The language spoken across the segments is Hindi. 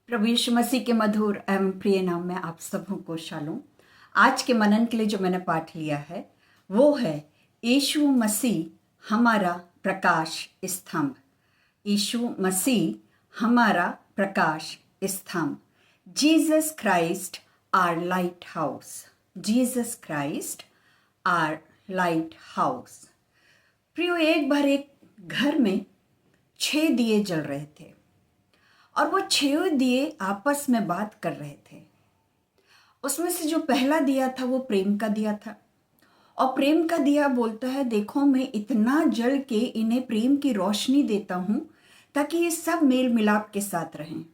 प्रभु यीशु मसीह के मधुर एवं प्रिय नाम में आप सबों को शालोम। आज के मनन के लिए जो मैंने पाठ लिया है वो है यीशु मसीह हमारा प्रकाश स्तंभ। यीशु मसीह हमारा प्रकाश स्तंभ। Jesus Christ are lighthouse. Jesus Christ are lighthouse. प्रियो, एक बार एक घर में 6 दिए जल रहे थे और वो 6 दिए आपस में बात कर रहे थे। उसमें से जो पहला दिया था वो प्रेम का दिया था और प्रेम का दिया बोलता है, देखो मैं इतना जल के इन्हें प्रेम की रोशनी देता हूं ताकि ये सब मेल मिलाप के साथ रहें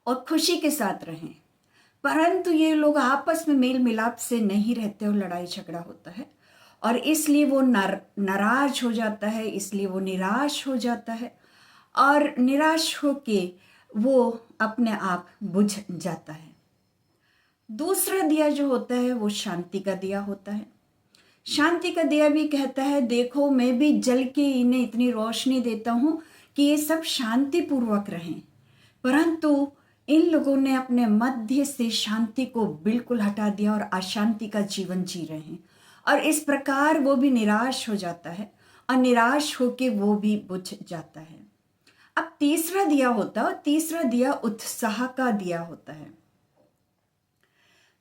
और खुशी के साथ रहें। परंतु ये लोग आपस में मेल मिलाप से नहीं रहते और लड़ाई झगड़ा होता है और इसलिए वो नाराज हो जाता है, इसलिए वो निराश हो जाता है और निराश होके वो अपने आप बुझ जाता है। दूसरा दिया जो होता है वो शांति का दिया होता है। शांति का दिया भी कहता है, देखो मैं भी जल के इन्हें इतनी रोशनी देता हूँ कि ये सब शांति पूर्वक रहें। परंतु इन लोगों ने अपने मध्य से शांति को बिल्कुल हटा दिया और अशांति का जीवन जी रहे हैं और इस प्रकार वो भी निराश हो जाता है और निराश होके वो भी बुझ जाता है। अब तीसरा दिया होता है, तीसरा दिया उत्साह का दिया होता है।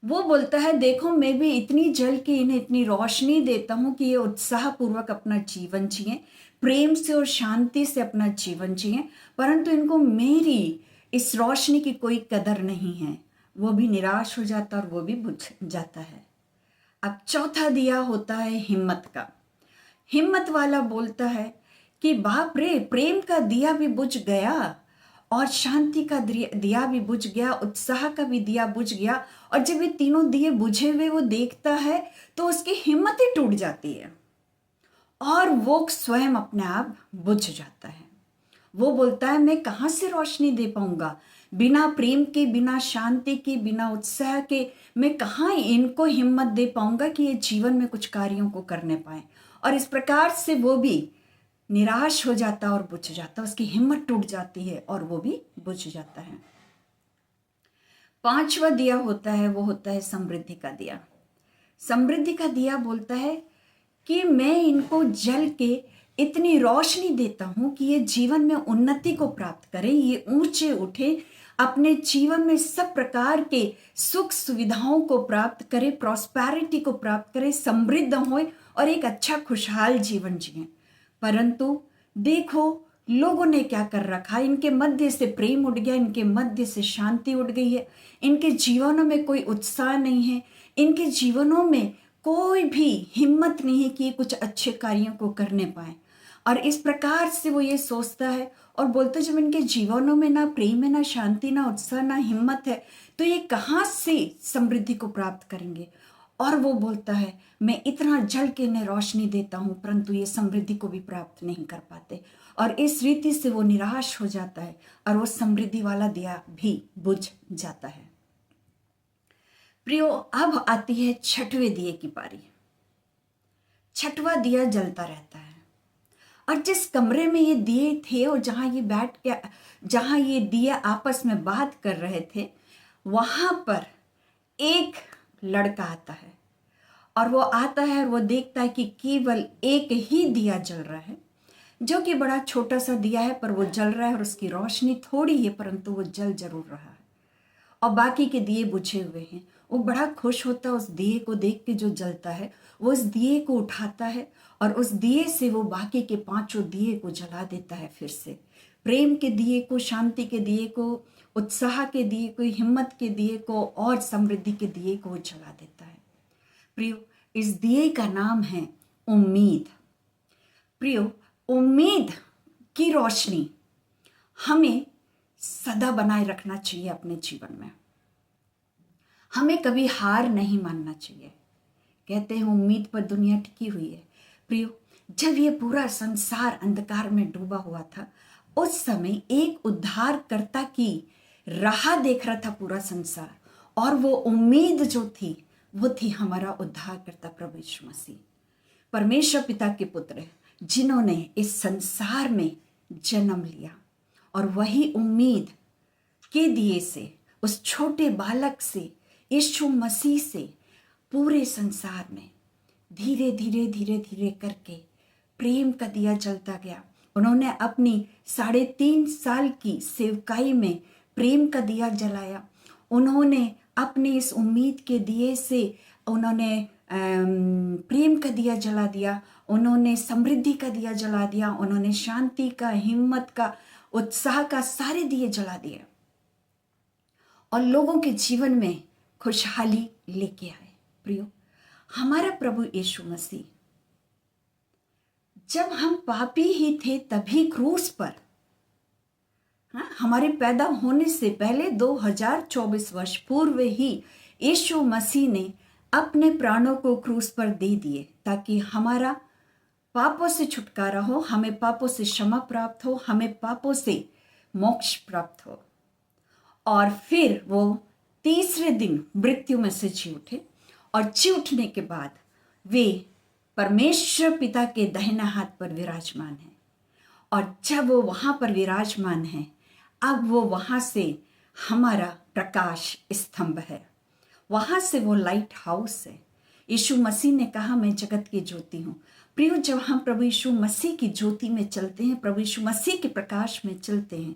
वो बोलता है, देखो मैं भी इतनी जल के इन्हें इतनी रोशनी देता हूं कि ये उत्साह पूर्वक अपना जीवन जिए, प्रेम से और शांति से अपना जीवन जिए, परंतु इनको मेरी इस रोशनी की कोई कदर नहीं है। वो भी निराश हो जाता और वो भी बुझ जाता है। अब चौथा दिया होता है हिम्मत का। हिम्मत वाला बोलता है कि बाप रे, प्रेम का दिया भी बुझ गया और शांति का दिया भी बुझ गया, उत्साह का भी दिया बुझ गया। और जब ये तीनों दिए बुझे हुए वो देखता है तो उसकी हिम्मत ही टूट जाती है और वो स्वयं अपने आप बुझ जाता है। वो बोलता है, मैं कहाँ से रोशनी दे पाऊंगा, बिना प्रेम के, बिना शांति के, बिना उत्साह के मैं कहाँ इनको हिम्मत दे पाऊंगा कि ये जीवन में कुछ कार्यों को करने पाए। और इस प्रकार से वो भी निराश हो जाता और बुझ जाता, उसकी हिम्मत टूट जाती है और वो भी बुझ जाता है। पांचवा दिया होता है वो होता है समृद्धि का दिया। समृद्धि का दिया बोलता है कि मैं इनको जल के इतनी रोशनी देता हूं कि ये जीवन में उन्नति को प्राप्त करें, ये ऊंचे उठे, अपने जीवन में सब प्रकार के सुख सुविधाओं को प्राप्त करे, प्रॉस्पेरिटी को प्राप्त करे, समृद्ध होए और एक अच्छा खुशहाल जीवन जिए। परंतु देखो लोगों ने क्या कर रखा, इनके मध्य से प्रेम उड़ गया, इनके मध्य से शांति उड़ गई है, इनके जीवनों में कोई उत्साह नहीं है, इनके जीवनों में कोई भी हिम्मत नहीं है कि कुछ अच्छे कार्यों को करने पाए। और इस प्रकार से वो ये सोचता है और बोलता है, जब इनके जीवनों में ना प्रेम है, ना शांति, ना उत्साह, ना हिम्मत है, तो ये कहाँ से समृद्धि को प्राप्त करेंगे। और वो बोलता है, मैं इतना जल के इन्हें रोशनी देता हूं परंतु ये समृद्धि को भी प्राप्त नहीं कर पाते। और इस रीति से वो निराश हो जाता है और वो समृद्धि वाला दिया भी बुझ जाता है। प्रियो, अब आती है छठवें दिए की पारी। छठवां दिया जलता रहता है और जिस कमरे में ये दिए थे और जहां ये दिया आपस में बात कर रहे थे, वहां पर एक लड़का आता है और वो आता है और वो देखता है कि केवल एक ही दिया जल रहा है, जो कि बड़ा छोटा सा दिया है, पर वो जल रहा है और उसकी रोशनी थोड़ी है परंतु वो जल जरूर रहा है और बाकी के दिए बुझे हुए हैं। वो बड़ा खुश होता है उस दिए को देख के जो जलता है। वो उस दिए को उठाता है और उस दिए से वो बाकी के 5 दिए को जला देता है। फिर से प्रेम के दिए को, शांति के दिए को, उत्साह के दिए को, हिम्मत के दिए को और समृद्धि के दिए को जला देता है। प्रियो, इस दिए का नाम है उम्मीद। प्रियो, उम्मीद की रोशनी हमें सदा बनाए रखना चाहिए अपने जीवन में। हमें कभी हार नहीं मानना चाहिए। कहते हैं उम्मीद पर दुनिया टिकी हुई है। प्रियो, जब ये पूरा संसार अंधकार में डूबा हुआ था, उस समय एक उद्धारकर्ता की राह देख रहा था पूरा संसार, और वो उम्मीद जो थी वो थी हमारा उद्धारकर्ता प्रभु यीशु मसीह, परमेश्वर पिता के पुत्र, जिन्होंने इस संसार में जन्म लिया। और वही उम्मीद के दिए से, उस छोटे बालक से, यीशु मसीह से पूरे संसार में धीरे धीरे धीरे धीरे करके प्रेम का दिया जलता गया। उन्होंने अपनी 3.5 साल की सेवकाई में प्रेम का दिया जलाया। उन्होंने अपनी इस उम्मीद के दिए से उन्होंने प्रेम का दिया जला दिया, उन्होंने समृद्धि का दिया जला दिया, उन्होंने शांति का, हिम्मत का, उत्साह का सारे दिए जला दिए और लोगों के जीवन में खुशहाली लेके आए। प्रियो, हमारा प्रभु यीशु मसीह जब हम पापी ही थे तभी क्रूस पर, हमारे पैदा होने से पहले 2024 वर्ष पूर्व ही यीशु मसीह ने अपने प्राणों को क्रूस पर दे दिए ताकि हमारा पापों से छुटकारा हो, हमें पापों से क्षमा प्राप्त हो, हमें पापों से मोक्ष प्राप्त हो। और फिर वो तीसरे दिन मृत्यु में से जी उठे और जी उठने के बाद वे परमेश्वर पिता के दाहिने हाथ पर विराजमान हैं। और जब वो वहाँ पर विराजमान है, अब वो वहाँ से हमारा प्रकाश स्तंभ है, वहाँ से वो लाइट हाउस है। यीशु मसीह ने कहा, मैं जगत की ज्योति हूँ। प्रियो, जब हम प्रभु यीशु मसीह की ज्योति में चलते हैं, प्रभु यीशु मसीह के प्रकाश में चलते हैं,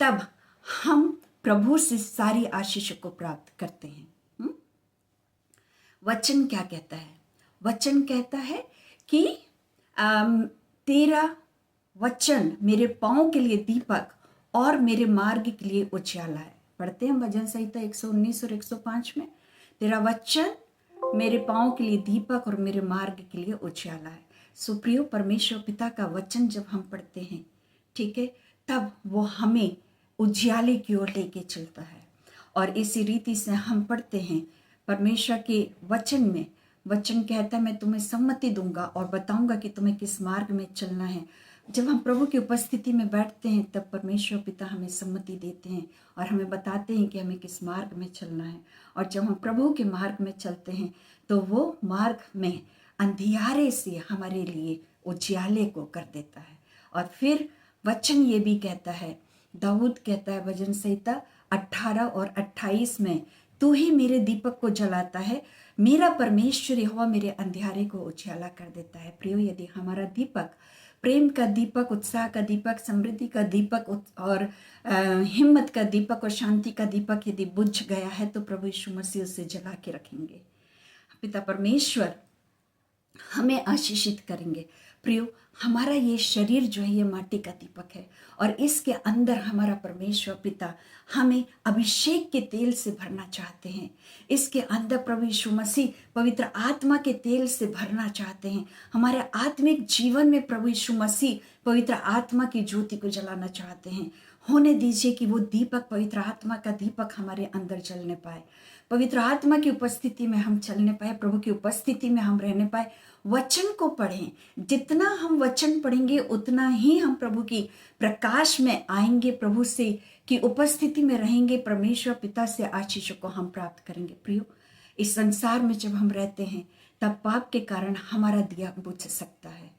तब हम प्रभु से सारी आशीषों को प्राप्त करते हैं। वचन क्या कहता है? वचन कहता है कि तेरा वचन मेरे पाँव के लिए दीपक और मेरे मार्ग के लिए उजियाला है। पढ़ते हैं भजन संहिता 119 और 105 में, तेरा वचन मेरे पाँव के लिए दीपक और मेरे मार्ग के लिए उजियाला है। सुप्रियो, परमेश्वर पिता का वचन जब हम पढ़ते हैं, ठीक है, तब वो हमें उजियाले की ओर लेके चलता है। और इसी रीति से हम पढ़ते हैं परमेश्वर के वचन में, वचन कहता है मैं तुम्हें सम्मति दूंगा और बताऊंगा कि तुम्हें किस मार्ग में चलना है। जब हम प्रभु की उपस्थिति में बैठते हैं तब परमेश्वर पिता हमें सम्मति देते हैं और हमें बताते हैं कि हमें किस मार्ग में चलना है। और जब हम प्रभु के मार्ग में चलते हैं तो वो मार्ग में अंधियारे से हमारे लिए उजियाले को कर देता है। और फिर वचन ये भी कहता है, दाऊद कहता है भजन संहिता 18 और 28 में, तू ही मेरे दीपक को जलाता है, मेरा परमेश्वर यहोवा मेरे अंधियारे को उजियाला कर देता है। प्रियो, यदि हमारा दीपक, प्रेम का दीपक, उत्साह का दीपक, समृद्धि का दीपक और हिम्मत का दीपक और शांति का दीपक यदि बुझ गया है तो प्रभु यीशु मसीह उसे जला के रखेंगे। पिता परमेश्वर हमें आशीषित करेंगे। प्रियो, हमारा ये शरीर जो है ये माटी का दीपक है और इसके अंदर हमारा परमेश्वर पिता हमें अभिषेक के तेल से भरना चाहते हैं। इसके अंदर प्रभु यीशु मसीह पवित्र आत्मा के तेल से भरना चाहते हैं। हमारे आत्मिक जीवन में प्रभु यीशु मसीह पवित्र आत्मा की ज्योति को जलाना चाहते हैं। होने दीजिए कि वो दीपक, पवित्र आत्मा का दीपक हमारे अंदर जलने पाए, पवित्र आत्मा की उपस्थिति में हम चलने पाए, प्रभु की उपस्थिति में हम रहने पाए। वचन को पढ़ें, जितना हम वचन पढ़ेंगे उतना ही हम प्रभु की प्रकाश में आएंगे, प्रभु से की उपस्थिति में रहेंगे, परमेश्वर पिता से आशीषों को हम प्राप्त करेंगे। प्रियो, इस संसार में जब हम रहते हैं तब पाप के कारण हमारा दिया बुझ सकता है,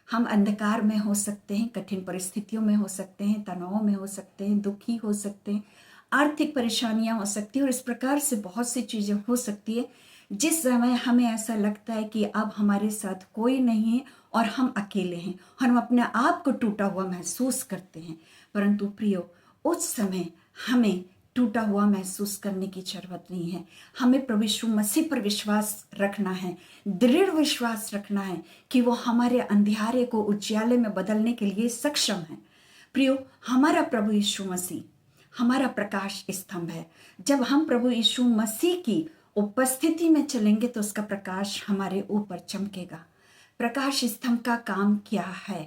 हम अंधकार में हो सकते हैं, कठिन परिस्थितियों में हो सकते हैं, तनाव में हो सकते हैं, दुखी हो सकते हैं, आर्थिक परेशानियां हो सकती है और इस प्रकार से बहुत सी चीजें हो सकती है जिस समय हमें ऐसा लगता है कि अब हमारे साथ कोई नहीं है और हम अकेले हैं, हम अपने आप को टूटा हुआ महसूस करते हैं। परंतु प्रियो, उस समय हमें टूटा हुआ महसूस करने की जरूरत नहीं है। हमें प्रभु यीशु मसीह पर विश्वास रखना है, दृढ़ विश्वास रखना है कि वो हमारे अंधियारे को उजियाले में बदलने के लिए सक्षम है। प्रियो, हमारा प्रभु यीशु मसीह हमारा प्रकाश स्तंभ है। जब हम प्रभु यीशु मसीह की उपस्थिति में चलेंगे तो उसका प्रकाश हमारे ऊपर चमकेगा। प्रकाश स्तंभ का काम क्या है?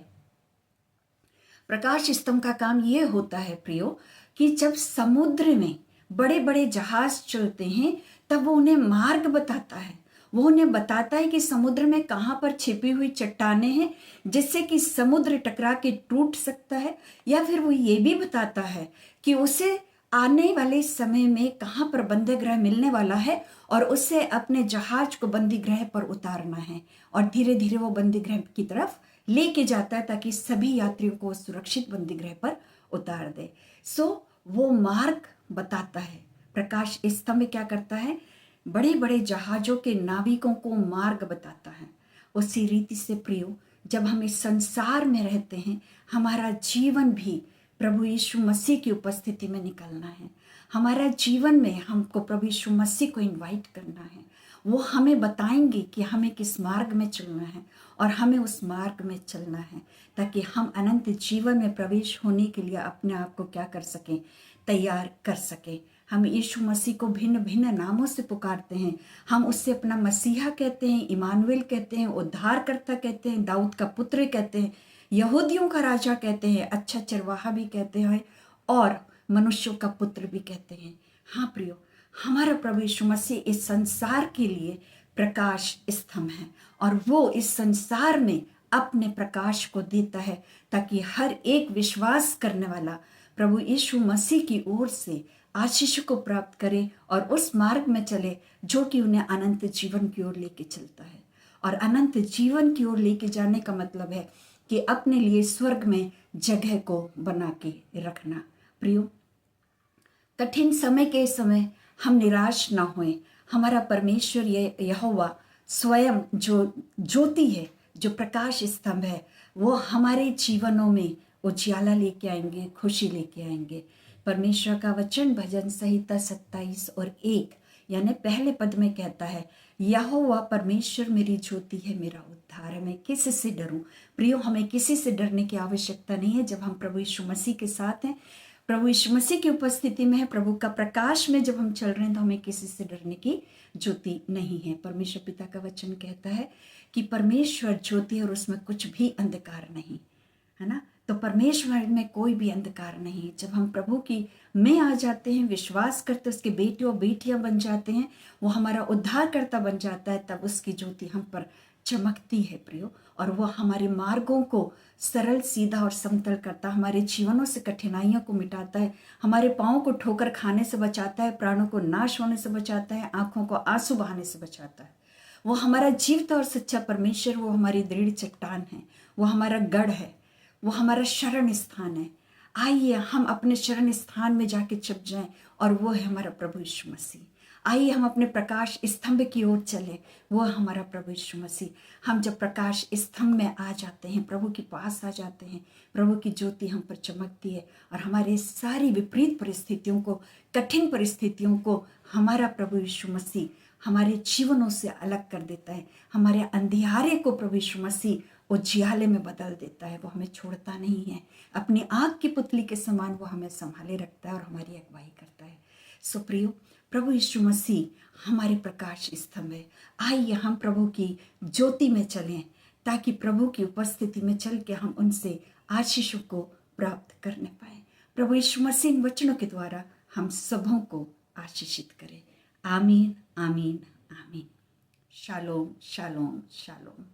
प्रकाश स्तंभ का काम ये होता है प्रियो कि जब समुद्र में बड़े बड़े जहाज चलते हैं तब वो उन्हें मार्ग बताता है। वो उन्हें बताता है कि समुद्र में कहाँ पर छिपी हुई चट्टानें हैं जिससे कि समुद्र टकरा के टूट सकता है, या फिर वो ये भी बताता है कि उसे आने वाले समय में कहाँ पर बंदी गृह मिलने वाला है और उसे अपने जहाज को बंदी गृह पर उतारना है और धीरे धीरे वो बंदी गृह की तरफ लेके जाता है ताकि सभी यात्रियों को सुरक्षित बंदी गृह पर उतार दे। सो वो मार्ग बताता है। प्रकाश स्तंभ क्या करता है? बड़े बड़े जहाज़ों के नाविकों को मार्ग बताता है। उसी रीति से प्रियो, जब हम इस संसार में रहते हैं, हमारा जीवन भी प्रभु यीशु मसीह की उपस्थिति में निकलना है। हमारा जीवन में हमको प्रभु यीशु मसीह को इनवाइट करना है। वो हमें बताएंगे कि हमें किस मार्ग में चलना है और हमें उस मार्ग में चलना है, ताकि हम अनंत जीवन में प्रवेश होने के लिए अपने आप को क्या कर सकें? तैयार कर सकें। हम यीशु मसीह को भिन्न भिन्न नामों से पुकारते हैं। हम उससे अपना मसीहा कहते हैं, इमानुएल कहते हैं, उद्धारकर्ता कहते हैं, दाऊद का पुत्र कहते हैं, यहूदियों का राजा कहते हैं, अच्छा चरवाहा भी कहते हैं और मनुष्यों का पुत्र भी कहते हैं। हाँ प्रियो, हमारा प्रभु यीशु मसीह इस संसार के लिए प्रकाश स्तंभ है और वो इस संसार में अपने प्रकाश को देता है, ताकि हर एक विश्वास करने वाला प्रभु यीशु मसीह की ओर से आशीष को प्राप्त करे और उस मार्ग में चले जो कि उन्हें अनंत जीवन की ओर लेके चलता है। और अनंत जीवन की ओर लेके जाने का मतलब है कि अपने लिए स्वर्ग में जगह को बना के रखना। प्रियो, कठिन समय के समय हम निराश ना होएं। हमारा परमेश्वर यहोवा स्वयं जो ज्योति है, जो प्रकाश स्तंभ है, वो हमारे जीवनों में उजियाला लेके आएंगे, खुशी लेके आएंगे। परमेश्वर का वचन भजन संहिता 27 और 1 यानी पहले पद में कहता है, यहोवा परमेश्वर मेरी ज्योति है, मेरा उद्धार है, मैं किसी से डरूं। प्रियो, हमें किसी से डरने की आवश्यकता नहीं है। जब हम प्रभु यीशु मसीह के साथ हैं, प्रभु यीशु मसीह की उपस्थिति में है, प्रभु का प्रकाश में जब हम चल रहे हैं, तो हमें किसी से डरने की ज्योति नहीं है। परमेश्वर पिता का वचन कहता है कि परमेश्वर ज्योति और उसमें कुछ भी अंधकार नहीं है ना। तो परमेश्वर में कोई भी अंधकार नहीं। जब हम प्रभु की में आ जाते हैं, विश्वास करते, उसके बेटे और बेटियां बन जाते हैं, वो हमारा उद्धारकर्ता बन जाता है, तब उसकी ज्योति हम पर चमकती है प्रियो। और वो हमारे मार्गों को सरल, सीधा और समतल करता, हमारे जीवनों से कठिनाइयों को मिटाता है, हमारे पाँव को ठोकर खाने से बचाता है, प्राणों को नाश होने से बचाता है, आंखों को आंसू बहाने से बचाता है। वो हमारा जीवित और सच्चा परमेश्वर, वो हमारी दृढ़ चट्टान है, वो हमारा गढ़ है, वो हमारा शरण स्थान है। आइए हम अपने शरण स्थान में जाके छिप जाएं, और वो है हमारा प्रभु यीशु मसीह। आइए हम अपने प्रकाश स्तंभ की ओर चलें, वो हमारा प्रभु यीशु मसीह। हम जब प्रकाश स्तंभ में आ जाते हैं, प्रभु के पास आ जाते हैं, प्रभु की ज्योति हम पर चमकती है और हमारे सारी विपरीत परिस्थितियों को, कठिन परिस्थितियों को हमारा प्रभु यीशु मसीह हमारे जीवनों से अलग कर देता है। हमारे अंधियारे को प्रभु यीशु मसीह उजियाले में बदल देता है। वो हमें छोड़ता नहीं है, अपनी आँख की पुतली के समान वो हमें संभाले रखता है और हमारी अगुवाई करता है। सो प्रियो, प्रभु यीशु मसीह हमारे प्रकाश स्तंभ है। आइए हम प्रभु की ज्योति में चलें, ताकि प्रभु की उपस्थिति में चल के हम उनसे आशीषों को प्राप्त करने पाए। प्रभु यीशु मसीह वचनों के द्वारा हम सबों को आशीषित करें। आमीन, आमीन, आमीन। Shalom, shalom, shalom.